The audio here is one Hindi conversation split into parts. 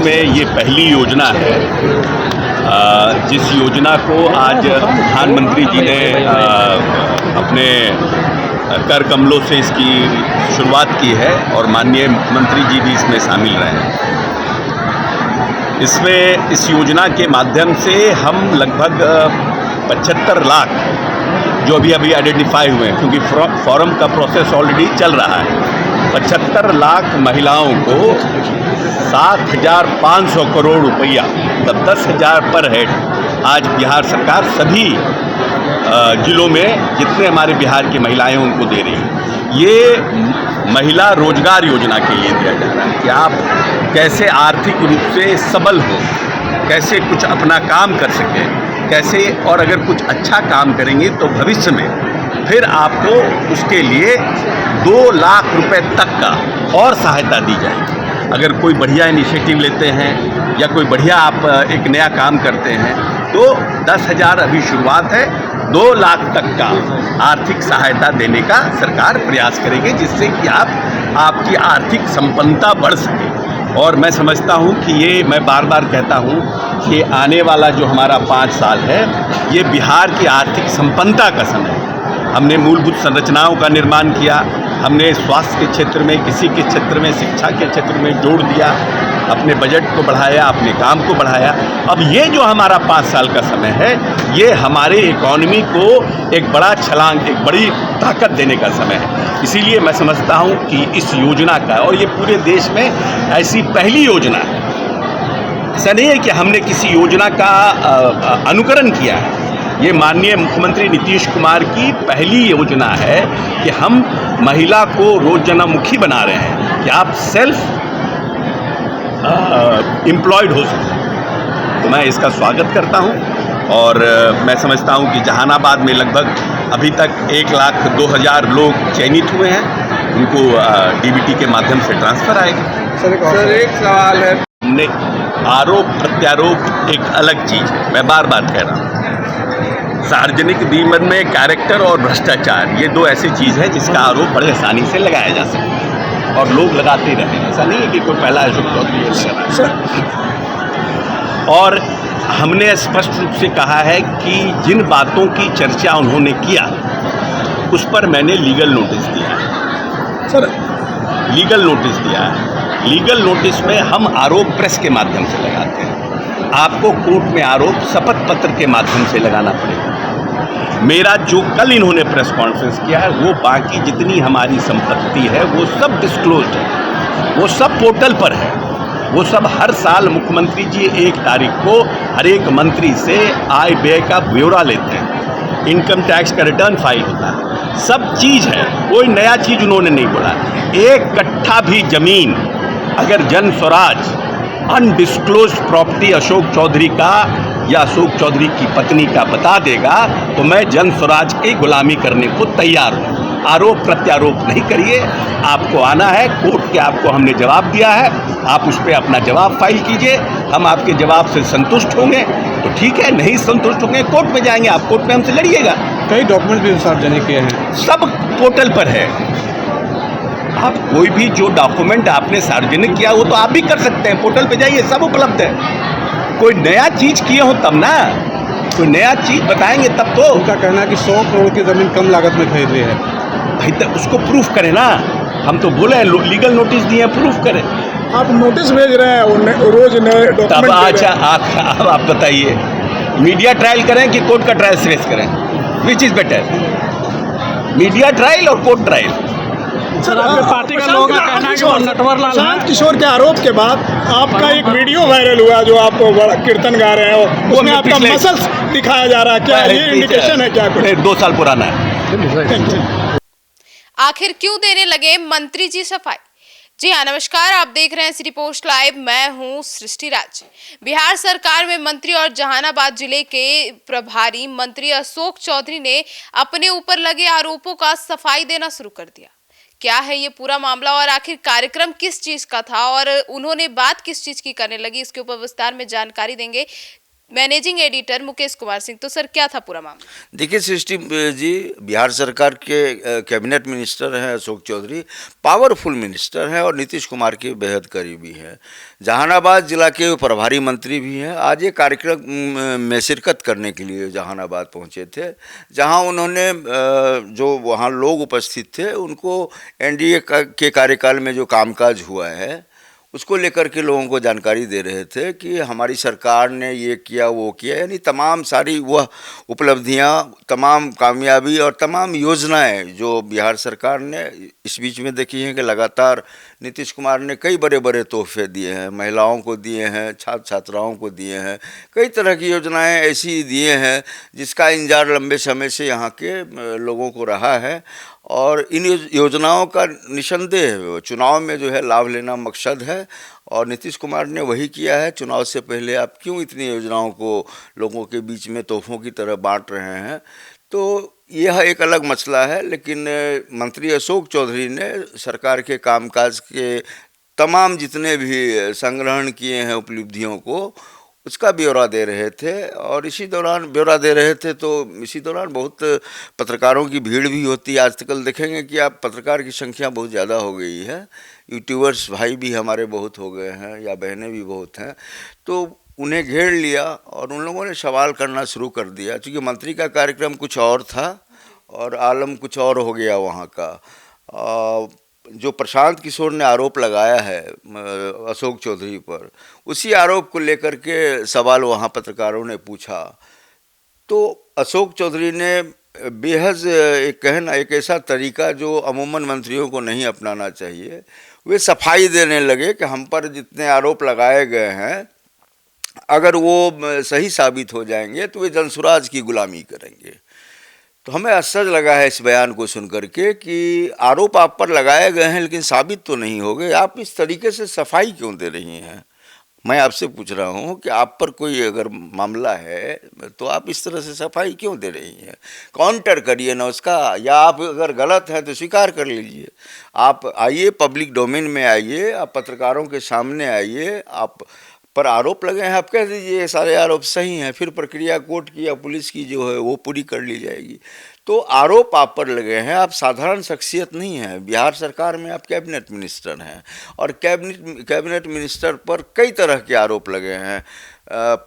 में ये पहली योजना है जिस योजना को आज प्रधानमंत्री जी ने अपने कर कमलों से इसकी शुरुआत की है और माननीय मुख्यमंत्री जी भी इसमें शामिल रहे हैं। इसमें इस योजना के माध्यम से हम लगभग 75 लाख जो अभी आइडेंटिफाई हुए हैं, क्योंकि फॉर्म का प्रोसेस ऑलरेडी चल रहा है, 75 लाख महिलाओं को 7,500 करोड़ रुपया, मतलब 10,000 पर हेड आज बिहार सरकार सभी जिलों में जितने हमारे बिहार की महिलाएं उनको दे रही है। ये महिला रोजगार योजना के लिए दिया जा रहा है कि आप कैसे आर्थिक रूप से सबल हो, कैसे कुछ अपना काम कर सकें, कैसे, और अगर कुछ अच्छा काम करेंगे तो भविष्य में फिर आपको उसके लिए 2 लाख रुपए तक का और सहायता दी जाएगी। अगर कोई बढ़िया इनिशिएटिव लेते हैं या कोई बढ़िया आप एक नया काम करते हैं तो 10,000 अभी शुरुआत है, 2 लाख तक का आर्थिक सहायता देने का सरकार प्रयास करेगी, जिससे कि आपकी आर्थिक संपन्नता बढ़ सके। और मैं समझता हूँ कि ये, मैं बार बार कहता हूँ कि आने वाला जो हमारा 5 साल है ये बिहार की आर्थिक संपन्नता का समय है। हमने मूलभूत संरचनाओं का निर्माण किया, हमने स्वास्थ्य के क्षेत्र में, कृषि के क्षेत्र में, शिक्षा के क्षेत्र में जोड़ दिया, अपने बजट को बढ़ाया, अपने काम को बढ़ाया। अब ये जो हमारा 5 साल का समय है ये हमारे इकॉनमी को एक बड़ा छलांग, एक बड़ी ताकत देने का समय है। इसीलिए मैं समझता हूँ कि इस योजना का, और ये पूरे देश में ऐसी पहली योजना है, ऐसा नहीं है कि हमने किसी योजना का अनुकरण किया है, ये माननीय मुख्यमंत्री नीतीश कुमार की पहली योजना है कि हम महिला को रोजगारोन्मुखी बना रहे हैं कि आप सेल्फ एम्प्लॉयड हो सकें। तो मैं इसका स्वागत करता हूं और मैं समझता हूं कि जहानाबाद में लगभग अभी तक 1,02,000 लोग चयनित हुए हैं, उनको डीबीटी के माध्यम से ट्रांसफ़र आएगा। सर एक सवाल है, हमने आरोप प्रत्यारोप एक अलग चीज़ है, मैं बार बार कह रहा हूँ। सार्वजनिक जीवन में कैरेक्टर और भ्रष्टाचार ये 2 ऐसी चीज़ है जिसका आरोप बड़े आसानी से लगाया जा सकता है और लोग लगाते रहे। ऐसा नहीं है कि कोई पहला अशोक चौधरी। और हमने स्पष्ट रूप से कहा है कि जिन बातों की चर्चा उन्होंने किया उस पर मैंने लीगल नोटिस दिया है। सर लीगल नोटिस दिया है। लीगल नोटिस में हम आरोप प्रेस के माध्यम से लगाते हैं, आपको कोर्ट में आरोप शपथ पत्र के माध्यम से लगाना पड़ेगा। मेरा जो कल इन्होंने प्रेस कॉन्फ्रेंस किया है वो बाकी जितनी हमारी संपत्ति है वो सब डिस्क्लोज्ड है, वो सब पोर्टल पर है, वो सब हर साल मुख्यमंत्री जी 1 तारीख को हर एक मंत्री से आय व्यय का ब्यौरा लेते हैं, इनकम टैक्स का रिटर्न फाइल होता है, सब चीज़ है, कोई नया चीज़ उन्होंने नहीं बोला। 1 कट्ठा भी जमीन अगर जन स्वराज अनडिस्क्लोज्ड प्रॉपर्टी अशोक चौधरी का या अशोक चौधरी की पत्नी का बता देगा तो मैं जन स्वराज की गुलामी करने को तैयार हूँ। आरोप प्रत्यारोप नहीं करिए, आपको आना है कोर्ट के, आपको हमने जवाब दिया है, आप उस पर अपना जवाब फाइल कीजिए, हम आपके जवाब से संतुष्ट होंगे तो ठीक है, नहीं संतुष्ट होंगे कोर्ट में जाएंगे, आप कोर्ट में हमसे लड़िएगा। कई डॉक्यूमेंट भी सार्वजनिक किए हैं, सब पोर्टल पर है। आप कोई भी जो डॉक्यूमेंट आपने सार्वजनिक किया वो तो आप भी कर सकते हैं, पोर्टल पे जाइए, सब उपलब्ध है। कोई नया चीज़ किए हो तब ना, कोई नया चीज़ बताएंगे तब तो। उनका कहना है कि 100 करोड़ की ज़मीन कम लागत में खरीद ली है। भाई तो उसको प्रूफ करें ना, हम तो बोले हैं लीगल नोटिस दिए, प्रूफ करें। आप नोटिस भेज रहे हैं रोज नए तब अच्छा अब आप बताइए, मीडिया ट्रायल करें कि कोर्ट का ट्रायल फेस करें, which is better, media trial और कोर्ट ट्रायल? सर आपके पार्टी का लोगों का कहना है कि वो नटवरलाल प्रशांत किशोर के आरोप के बाद आपका एक वीडियो वायरल हुआ जो आप बड़ा कीर्तन गा रहे हो, उसमें आपका मसल्स दिखाया जा रहा है, क्या ये इंडिकेशन है क्या? 2 साल पुराना है। आखिर क्यों देने लगे मंत्री जी सफाई? जी हाँ, नमस्कार, आप देख रहे हैं सिटी पोस्ट लाइव, मैं हूँ सृष्टि राज। बिहार सरकार में मंत्री और जहानाबाद जिले के प्रभारी मंत्री अशोक चौधरी ने अपने ऊपर लगे आरोपों का सफाई देना शुरू कर दिया। क्या है ये पूरा मामला और आखिर कार्यक्रम किस चीज का था और उन्होंने बात किस चीज की करने लगी, इसके ऊपर विस्तार में जानकारी देंगे। Managing editor Mukesh Kumar Singh. तो सर क्या था पूरा मामला? देखिए सृष्टि जी, बिहार सरकार के कैबिनेट मिनिस्टर हैं अशोक चौधरी, पावरफुल मिनिस्टर हैं और नीतीश कुमार के बेहद करीबी हैं। जहानाबाद जिला के प्रभारी मंत्री भी हैं। आज ये कार्यक्रम में शिरकत करने के लिए जहानाबाद पहुंचे थे, जहां उन्होंने जो वहां लोग उपस्थित थे उनको एनडीए के कार्यकाल में जो कामकाज हुआ है उसको लेकर के लोगों को जानकारी दे रहे थे कि हमारी सरकार ने ये किया वो किया, यानी तमाम सारी वह उपलब्धियां, तमाम कामयाबी और तमाम योजनाएं जो बिहार सरकार ने इस बीच में देखी हैं कि लगातार नीतीश कुमार ने कई बड़े बड़े तोहफे दिए हैं, महिलाओं को दिए हैं, छात्र छात्राओं को दिए हैं, कई तरह की योजनाएं ऐसी दिए हैं जिसका इंतजार लंबे समय से यहाँ के लोगों को रहा है। और इन योजनाओं का निसंदेह चुनाव में जो है लाभ लेना मकसद है और नीतीश कुमार ने वही किया है। चुनाव से पहले आप क्यों इतनी योजनाओं को लोगों के बीच में तोहफों की तरह बांट रहे हैं, तो यह एक अलग मसला है। लेकिन मंत्री अशोक चौधरी ने सरकार के कामकाज के तमाम जितने भी संग्रहण किए हैं उपलब्धियों को, उसका ब्यौरा दे रहे थे। और इसी दौरान ब्यौरा दे रहे थे तो इसी दौरान बहुत पत्रकारों की भीड़ भी होती है। आजकल देखेंगे कि आप पत्रकार की संख्या बहुत ज़्यादा हो गई है, यूट्यूबर्स भाई भी हमारे बहुत हो गए हैं या बहनें भी बहुत हैं, तो उन्हें घेर लिया और उन लोगों ने सवाल करना शुरू कर दिया। क्योंकि मंत्री का कार्यक्रम कुछ और था और आलम कुछ और हो गया वहाँ का। जो प्रशांत किशोर ने आरोप लगाया है अशोक चौधरी पर, उसी आरोप को लेकर के सवाल वहाँ पत्रकारों ने पूछा, तो अशोक चौधरी ने बेहद एक ऐसा तरीका जो अमूमन मंत्रियों को नहीं अपनाना चाहिए, वे सफाई देने लगे कि हम पर जितने आरोप लगाए गए हैं अगर वो सही साबित हो जाएंगे तो वे जनसुराज की गुलामी करेंगे। तो हमें आश्चर्य लगा है इस बयान को सुनकर के कि आरोप आप पर लगाए गए हैं लेकिन साबित तो नहीं हो गए, आप इस तरीके से सफाई क्यों दे रही हैं? मैं आपसे पूछ रहा हूं कि आप पर कोई अगर मामला है तो आप इस तरह से सफाई क्यों दे रही हैं? काउंटर करिए ना उसका, या आप अगर गलत हैं तो स्वीकार कर लीजिए। आप आइए, पब्लिक डोमेन में आइए, आप पत्रकारों के सामने आइए, आप पर आरोप लगे हैं, आप कह दीजिए ये सारे आरोप सही हैं, फिर प्रक्रिया कोर्ट की या पुलिस की जो है वो पूरी कर ली जाएगी। तो आरोप आप पर लगे हैं, आप साधारण शख्सियत नहीं हैं। बिहार सरकार में आप कैबिनेट मिनिस्टर हैं और कैबिनेट मिनिस्टर पर कई तरह के आरोप लगे हैं।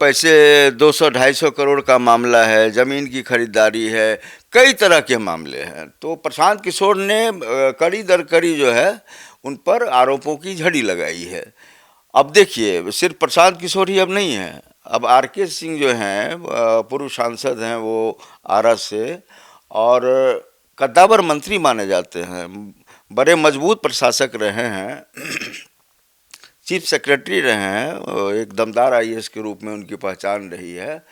पैसे 200-250 करोड़ का मामला है, ज़मीन की खरीदारी है, कई तरह के मामले हैं। तो प्रशांत किशोर ने कड़ी दर कड़ी जो है उन पर आरोपों की झड़ी लगाई है। अब देखिए, सिर्फ प्रशांत किशोर ही अब नहीं है, अब आरके सिंह जो हैं पूर्व सांसद हैं, वो आरा से और कद्दावर मंत्री माने जाते हैं, बड़े मजबूत प्रशासक रहे हैं, चीफ सेक्रेटरी रहे हैं, एक दमदार आईएएस के रूप में उनकी पहचान रही है।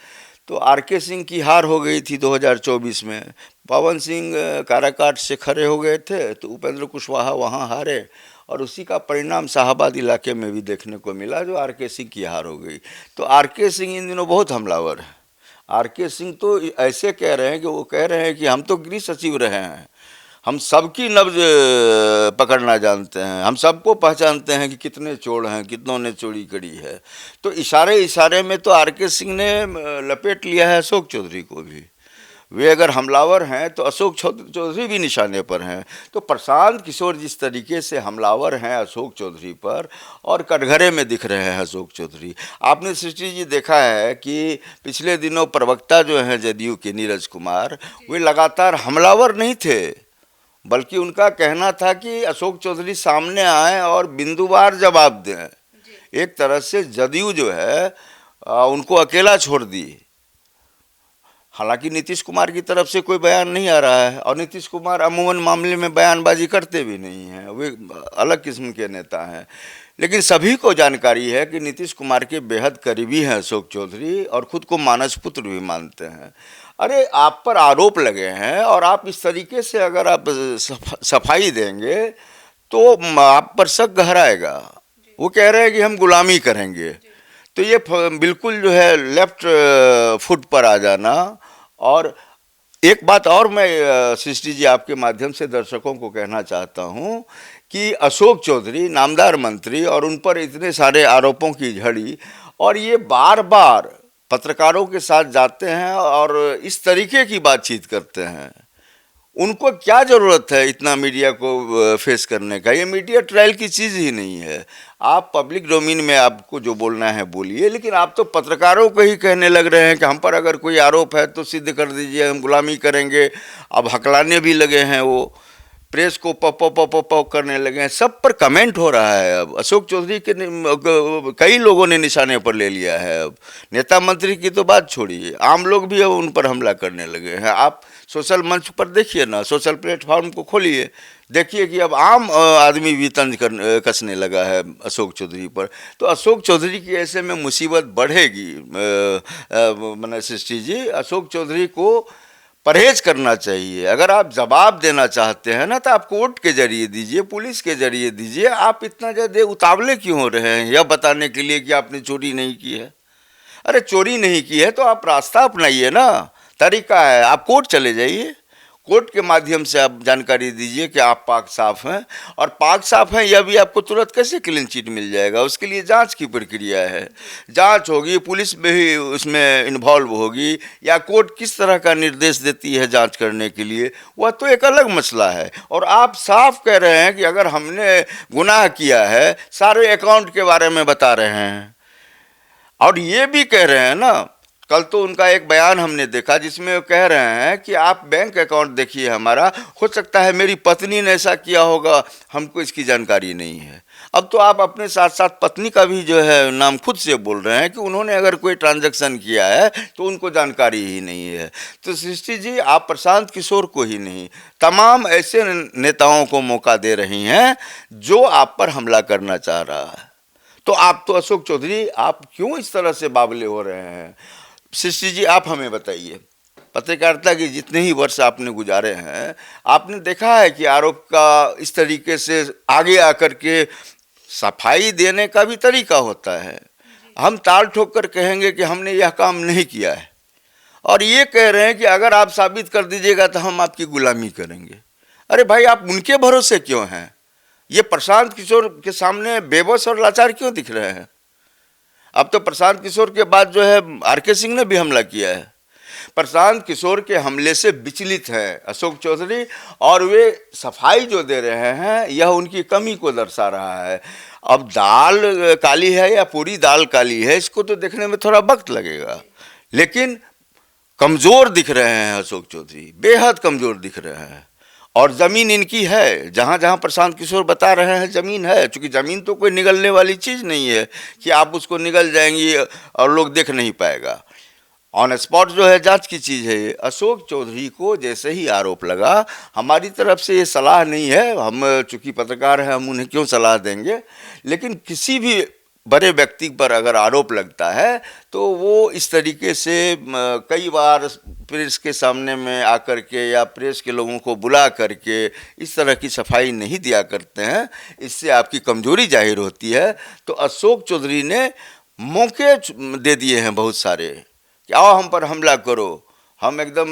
तो आरके सिंह की हार हो गई थी 2024 में, पवन सिंह काराकाट से खड़े हो गए थे तो उपेंद्र कुशवाहा वहाँ हारे और उसी का परिणाम शाहाबाद इलाके में भी देखने को मिला, जो आरके सिंह की हार हो गई। तो आरके सिंह इन दिनों बहुत हमलावर है। आरके सिंह तो ऐसे कह रहे हैं कि वो कह रहे हैं कि हम तो गृह सचिव रहे हैं, हम सबकी नब्ज पकड़ना जानते हैं, हम सबको पहचानते हैं कि कितने चोर हैं, कितनों ने चोरी करी है। तो इशारे में तो आरके सिंह ने लपेट लिया है अशोक चौधरी को भी। वे अगर हमलावर हैं तो अशोक चौधरी भी निशाने पर हैं। तो प्रशांत किशोर जिस तरीके से हमलावर हैं अशोक चौधरी पर, और कटघरे में दिख रहे हैं अशोक चौधरी। आपने सृष्टि जी देखा है कि पिछले दिनों प्रवक्ता जो हैं जदयू के नीरज कुमार, वे लगातार हमलावर नहीं थे, बल्कि उनका कहना था कि अशोक चौधरी सामने आए और बिंदुवार जवाब दें। एक तरह से जदयू जो है उनको अकेला छोड़ दी। हालांकि नीतीश कुमार की तरफ से कोई बयान नहीं आ रहा है और नीतीश कुमार अमूमन मामले में बयानबाजी करते भी नहीं हैं, वे अलग किस्म के नेता हैं। लेकिन सभी को जानकारी है कि नीतीश कुमार के बेहद करीबी हैं अशोक चौधरी और खुद को मानस पुत्र भी मानते हैं। अरे आप पर आरोप लगे हैं और आप इस तरीके से अगर आप सफाई देंगे तो आप पर शक गहराएगा। वो कह रहे हैं कि हम गुलामी करेंगे, तो ये बिल्कुल जो है लेफ्ट फुट पर आ जाना। और एक बात और मैं सृष्टि जी आपके माध्यम से दर्शकों को कहना चाहता हूँ कि अशोक चौधरी नामदार मंत्री और उन पर इतने सारे आरोपों की झड़ी, और ये बार बार पत्रकारों के साथ जाते हैं और इस तरीके की बातचीत करते हैं, उनको क्या ज़रूरत है इतना मीडिया को फेस करने का? ये मीडिया ट्रायल की चीज़ ही नहीं है। आप पब्लिक डोमेन में आपको जो बोलना है बोलिए, लेकिन आप तो पत्रकारों को ही कहने लग रहे हैं कि हम पर अगर कोई आरोप है तो सिद्ध कर दीजिए, हम गुलामी करेंगे। अब हकलाने भी लगे हैं, वो प्रेस को पप करने लगे हैं, सब पर कमेंट हो रहा है। अब अशोक चौधरी के कई लोगों ने निशाने पर ले लिया है। अब नेता मंत्री की तो बात छोड़िए, आम लोग भी अब उन पर हमला करने लगे हैं। आप सोशल मंच पर देखिए ना, सोशल प्लेटफॉर्म को खोलिए, देखिए कि अब आम आदमी भी तंज कसने लगा है अशोक चौधरी पर। तो अशोक चौधरी की ऐसे में मुसीबत बढ़ेगी। मैंने सृष्टि जी, अशोक चौधरी को परहेज करना चाहिए। अगर आप जवाब देना चाहते हैं ना, तो आप कोर्ट के जरिए दीजिए, पुलिस के जरिए दीजिए। आप इतना ज़्यादा उतावले क्यों हो रहे हैं यह बताने के लिए कि आपने चोरी नहीं की है? अरे चोरी नहीं की है तो आप रास्ता अपनाइए ना, तरीका है, आप कोर्ट चले जाइए, कोर्ट के माध्यम से आप जानकारी दीजिए कि आप पाक साफ हैं। और पाक साफ हैं यह भी आपको तुरंत कैसे क्लीन चिट मिल जाएगा? उसके लिए जांच की प्रक्रिया है, जांच होगी, पुलिस भी उसमें इन्वॉल्व होगी, या कोर्ट किस तरह का निर्देश देती है जांच करने के लिए, वह तो एक अलग मसला है। और आप साफ कह रहे हैं कि अगर हमने गुनाह किया है, सारे अकाउंट के बारे में बता रहे हैं। और ये भी कह रहे हैं ना, कल तो उनका एक बयान हमने देखा जिसमें वो कह रहे हैं कि आप बैंक अकाउंट देखिए हमारा, हो सकता है मेरी पत्नी ने ऐसा किया होगा, हमको इसकी जानकारी नहीं है। अब तो आप अपने साथ साथ पत्नी का भी जो है नाम खुद से बोल रहे हैं कि उन्होंने अगर कोई ट्रांजैक्शन किया है तो उनको जानकारी ही नहीं है। तो सृष्टि जी, आप प्रशांत किशोर को ही नहीं, तमाम ऐसे नेताओं को मौका दे रही हैं जो आप पर हमला करना चाह रहा है। तो आप तो अशोक चौधरी, आप क्यों इस तरह से बावले हो रहे हैं? सृष्टि जी, आप हमें बताइए, पत्रकारिता के जितने ही वर्ष आपने गुजारे हैं, आपने देखा है कि आरोप का इस तरीके से आगे आकर के सफाई देने का भी तरीका होता है। हम ताल ठोक कर कहेंगे कि हमने यह काम नहीं किया है, और ये कह रहे हैं कि अगर आप साबित कर दीजिएगा तो हम आपकी गुलामी करेंगे। अरे भाई, आप उनके भरोसे क्यों हैं? ये प्रशांत किशोर के सामने बेबस और लाचार क्यों दिख रहे हैं? अब तो प्रशांत किशोर के बाद जो है आर.के. सिंह ने भी हमला किया है। प्रशांत किशोर के हमले से विचलित हैं अशोक चौधरी, और वे सफाई जो दे रहे हैं यह उनकी कमी को दर्शा रहा है। अब दाल काली है या पूरी दाल काली है, इसको तो देखने में थोड़ा वक्त लगेगा, लेकिन कमज़ोर दिख रहे हैं अशोक चौधरी, बेहद कमज़ोर दिख रहे हैं। और ज़मीन इनकी है, जहाँ जहाँ प्रशांत किशोर बता रहे हैं ज़मीन है, क्योंकि ज़मीन तो कोई निगलने वाली चीज़ नहीं है कि आप उसको निगल जाएंगी और लोग देख नहीं पाएगा। ऑन स्पॉट जो है जांच की चीज़ है। अशोक चौधरी को जैसे ही आरोप लगा, हमारी तरफ से ये सलाह नहीं है, हम चूँकि पत्रकार हैं हम उन्हें क्यों सलाह देंगे, लेकिन किसी भी बड़े व्यक्ति पर अगर आरोप लगता है तो वो इस तरीके से कई बार प्रेस के सामने में आकर के या प्रेस के लोगों को बुला करके इस तरह की सफाई नहीं दिया करते हैं, इससे आपकी कमजोरी जाहिर होती है। तो अशोक चौधरी ने मौके दे दिए हैं बहुत सारे कि आओ हम पर हमला करो, हम एकदम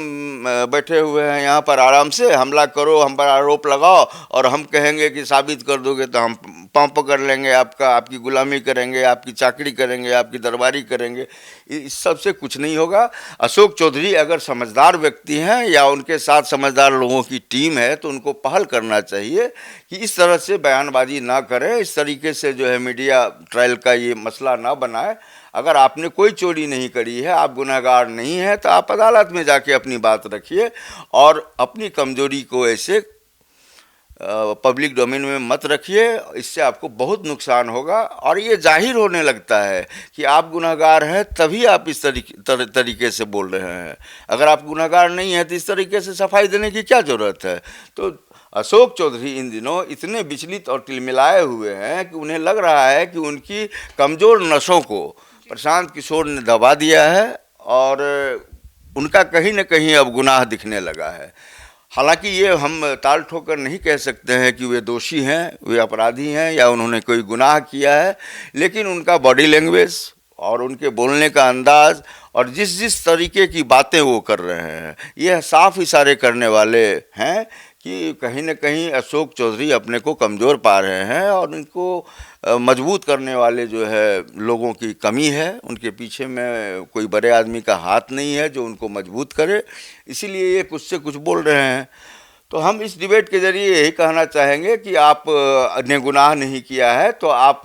बैठे हुए हैं यहाँ पर, आराम से हमला करो, हम पर आरोप लगाओ, और हम कहेंगे कि साबित कर दोगे तो हम पंप कर लेंगे आपका, आपकी गुलामी करेंगे, आपकी चाकरी करेंगे, आपकी दरबारी करेंगे। इस सब से कुछ नहीं होगा। अशोक चौधरी अगर समझदार व्यक्ति हैं या उनके साथ समझदार लोगों की टीम है तो उनको पहल करना चाहिए कि इस तरह से बयानबाजी ना करें, इस तरीके से जो है मीडिया ट्रायल का ये मसला ना बनाए। अगर आपने कोई चोरी नहीं करी है, आप गुनहगार नहीं हैं, तो आप अदालत में जाके अपनी बात रखिए और अपनी कमजोरी को ऐसे पब्लिक डोमेन में मत रखिए, इससे आपको बहुत नुकसान होगा। और ये जाहिर होने लगता है कि आप गुनहगार हैं तभी आप इस तरीके से बोल रहे हैं। अगर आप गुनहगार नहीं हैं तो इस तरीके से सफाई देने की क्या ज़रूरत है? तो अशोक चौधरी इन दिनों इतने विचलित और टिलमिलाए हुए हैं कि उन्हें लग रहा है कि उनकी कमज़ोर नसों को प्रशांत किशोर ने दबा दिया है और उनका कहीं न कहीं अब गुनाह दिखने लगा है। हालांकि ये हम ताल ठोकर नहीं कह सकते हैं कि वे दोषी हैं, वे अपराधी हैं या उन्होंने कोई गुनाह किया है, लेकिन उनका बॉडी लैंग्वेज और उनके बोलने का अंदाज़ और जिस जिस तरीके की बातें वो कर रहे हैं, ये साफ इशारे करने वाले हैं कि कहीं न कहीं अशोक चौधरी अपने को कमज़ोर पा रहे हैं और इनको मजबूत करने वाले जो है लोगों की कमी है। उनके पीछे में कोई बड़े आदमी का हाथ नहीं है जो उनको मजबूत करे, इसीलिए ये कुछ से कुछ बोल रहे हैं। तो हम इस डिबेट के ज़रिए यही कहना चाहेंगे कि आप ने गुनाह नहीं किया है तो आप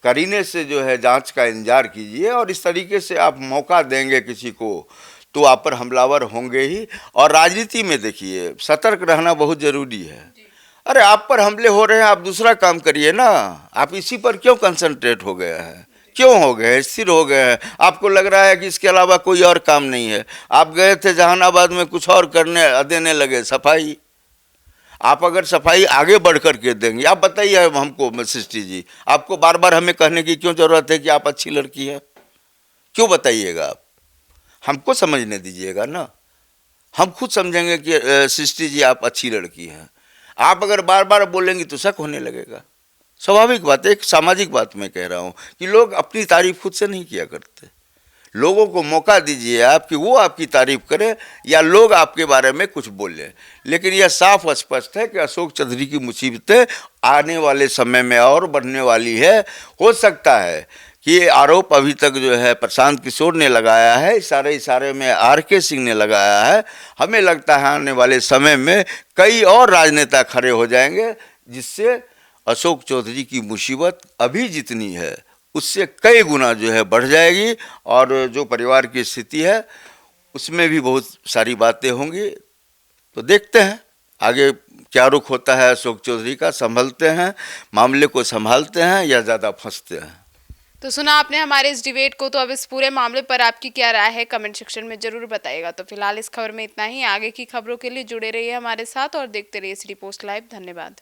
करीने से जो है जांच का इंतजार कीजिए, और इस तरीके से आप मौका देंगे किसी को तो आप पर हमलावर होंगे ही। और राजनीति में देखिए सतर्क रहना बहुत ज़रूरी है। अरे आप पर हमले हो रहे हैं, आप दूसरा काम करिए ना। आप इसी पर क्यों कंसंट्रेट हो गया है, क्यों हो गए, स्थिर हो गए हैं? आपको लग रहा है कि इसके अलावा कोई और काम नहीं है। आप गए थे जहानाबाद में, कुछ और करने देने लगे, सफाई। आप अगर सफाई आगे बढ़ कर के देंगे, आप बताइए हमको सृष्टि जी, आपको बार बार हमें कहने की क्यों ज़रूरत है कि आप अच्छी लड़की है? क्यों बताइएगा? आप हमको समझने दीजिएगा ना, हम खुद समझेंगे कि सृष्टि जी आप अच्छी लड़की हैं। आप अगर बार बार बोलेंगी तो शक होने लगेगा। स्वाभाविक बात है, एक सामाजिक बात मैं कह रहा हूँ कि लोग अपनी तारीफ खुद से नहीं किया करते। लोगों को मौका दीजिए आप कि वो आपकी तारीफ करें या लोग आपके बारे में कुछ बोलें। लेकिन यह साफ स्पष्ट है कि अशोक चौधरी की मुसीबतें आने वाले समय में और बढ़ने वाली है। हो सकता है कि ये आरोप अभी तक जो है प्रशांत किशोर ने लगाया है, इशारे में आर.के. सिंह ने लगाया है। हमें लगता है आने वाले समय में कई और राजनेता खड़े हो जाएंगे, जिससे अशोक चौधरी की मुसीबत अभी जितनी है उससे कई गुना जो है बढ़ जाएगी, और जो परिवार की स्थिति है उसमें भी बहुत सारी बातें होंगी। तो देखते हैं आगे क्या रुख होता है अशोक चौधरी का। संभलते हैं, मामले को संभालते हैं या ज़्यादा फंसते हैं। तो सुना आपने हमारे इस डिबेट को, तो अब इस पूरे मामले पर आपकी क्या राय है कमेंट सेक्शन में जरूर बताइएगा। तो फिलहाल इस खबर में इतना ही। आगे की खबरों के लिए जुड़े रहिए हमारे साथ और देखते रहिए सिटी पोस्ट लाइव। धन्यवाद।